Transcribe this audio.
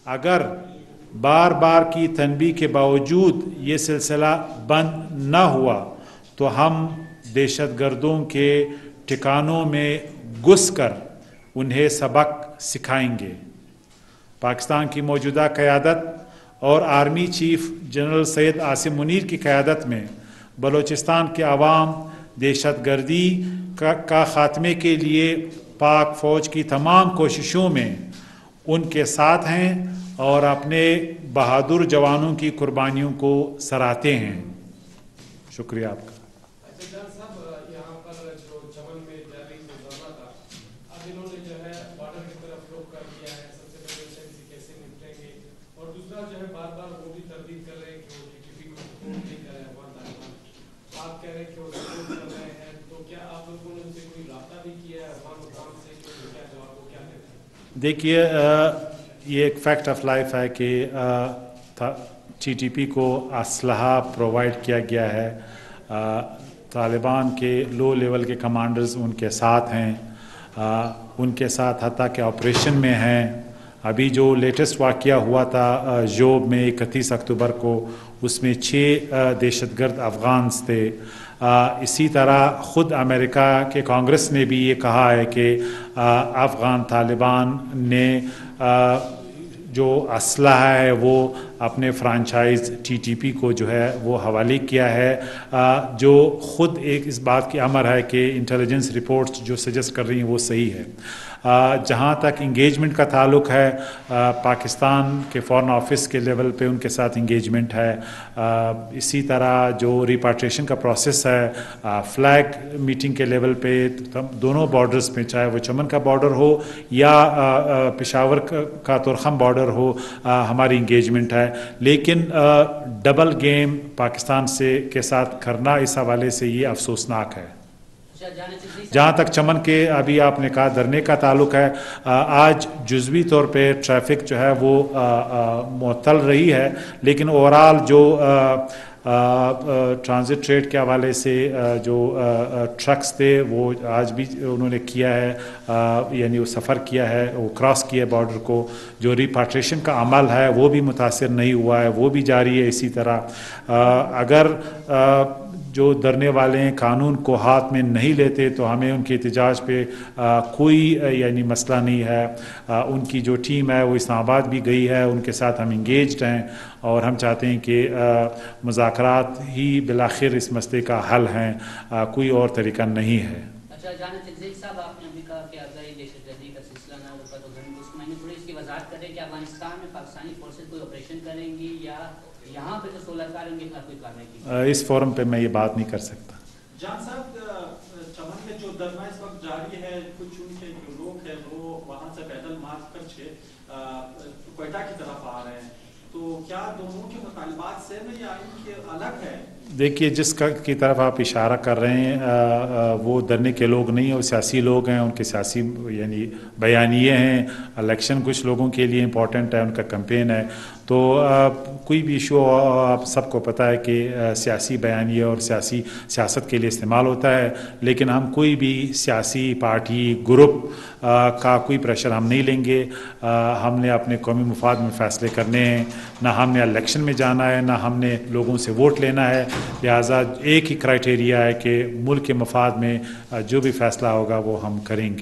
اگر بار بار کی تنبیہ کے باوجود یہ سلسلہ بند نہ ہوا تو ہم دہشت گردوں کے ٹھکانوں میں گھس کر انہیں سبق سکھائیں گے۔ پاکستان کی موجودہ قیادت اور army chief general Syed Asim Munir کی قیادت میں بلوچستان کے عوام دہشت گردی کا خاتمے کے لیے پاک فوج کی تمام کوششوں میں ان کے ساتھ ہیں اور اپنے بہادر جوانوں کی قربانیوں کو سراہتے ہیں۔ شکریہ آپ کا۔ دیکھیے یہ ایک فیکٹ آف لائف ہے کہ ٹی ٹی پی کو اسلحہ پرووائڈ کیا گیا ہے، طالبان کے لو لیول کے کمانڈرز ان کے ساتھ ہیں، ان کے ساتھ حتیٰ کہ آپریشن میں ہیں۔ ابھی جو لیٹسٹ واقعہ ہوا تھا جوب میں 31 اکتوبر کو، اس میں 6 دہشت گرد افغانز تھے۔ اسی طرح خود امریکہ کے کانگریس نے بھی یہ کہا ہے کہ افغان طالبان نے جو اسلحہ ہے وہ اپنے فرانچائز ٹی ٹی پی کو جو ہے وہ حوالے کیا ہے، جو خود ایک اس بات کی امر ہے کہ انٹیلیجنس رپورٹس جو سجیسٹ کر رہی ہیں وہ صحیح ہے۔ جہاں تک انگیجمنٹ کا تعلق ہے، پاکستان کے فارن آفس کے لیول پہ ان کے ساتھ انگیجمنٹ ہے۔ اسی طرح جو ریپاٹریشن کا پروسیس ہے، فلیگ میٹنگ کے لیول پہ دونوں بارڈرز پہ، چاہے وہ چمن کا بارڈر ہو یا پشاور کا تورخم بارڈر ہو، ہماری انگیجمنٹ ہے۔ لیکن ڈبل گیم پاکستان کے ساتھ کرنا اس حوالے سے یہ افسوسناک ہے۔ جہاں تک چمن کے ابھی آپ نے کہا دھرنے کا تعلق ہے، آج جزوی طور پہ ٹریفک جو ہے وہ معطل رہی ہے، لیکن اوورال جو ٹرانزٹ ریٹ کے حوالے سے جو ٹرکس تھے وہ آج بھی انہوں نے کیا ہے، یعنی وہ سفر کیا ہے، وہ کراس کیا ہے بارڈر کو۔ جو ریپاٹریشن کا عمل ہے وہ بھی متاثر نہیں ہوا ہے، وہ بھی جاری ہے۔ اسی طرح اگر جو دھرنے والے ہیں قانون کو ہاتھ میں نہیں لیتے تو ہمیں ان کے احتجاج پہ کوئی یعنی مسئلہ نہیں ہے۔ ان کی جو ٹیم ہے وہ اسلام آباد بھی گئی ہے، ان کے ساتھ ہم انگیجڈ ہیں اور ہم چاہتے ہیں کہ مذاکرات ہی بالآخر اس مسئلے کا حل ہیں، کوئی اور طریقہ نہیں ہے۔ اچھا جانب تنزیل صاحب، آپ نے ابھی کہا کہ اگر یہ دہشت گردی کا سلسلہ نہ ہوگا تو اس میں تھوڑی اس کی وضاحت کریں کہ افغانستان میں پاکستانی فورسز کوئی آپریشن کریں گی یا یہاں پہ جو سولہکار ہیں ان کے خلاف کوئی کارروائی کی؟ اس فورم پہ میں یہ بات نہیں کر سکتا۔ جان صاحب، چمن میں جو دھرنا اس وقت جاری ہے، کچھ ان کے جو لوگ ہیں وہ وہاں سے پیدل مارچ کر کوئٹہ کی طرف آ رہے ہیں، تو کیا دونوں کے مطالبات سیم ہیں یا ان کے الگ ہیں؟ دیکھیے جس کی طرف آپ اشارہ کر رہے ہیں وہ دھرنے کے لوگ نہیں ہیں، وہ سیاسی لوگ ہیں، ان کے سیاسی یعنی بیانیے ہیں۔ الیکشن کچھ لوگوں کے لیے امپورٹنٹ ہے، ان کا کمپین ہے، تو کوئی بھی ایشو آپ سب کو پتہ ہے کہ سیاسی بیانیے اور سیاست کے لیے استعمال ہوتا ہے، لیکن ہم کوئی بھی سیاسی پارٹی گروپ کا کوئی پریشر ہم نہیں لیں گے۔ ہم نے اپنے قومی مفاد میں فیصلے کرنے ہیں، نہ ہم نے الیکشن میں جانا ہے، نہ ہم نے لوگوں سے ووٹ لینا ہے۔ لہٰذا ایک ہی کرائٹیریا ہے کہ ملک کے مفاد میں جو بھی فیصلہ ہوگا وہ ہم کریں گے۔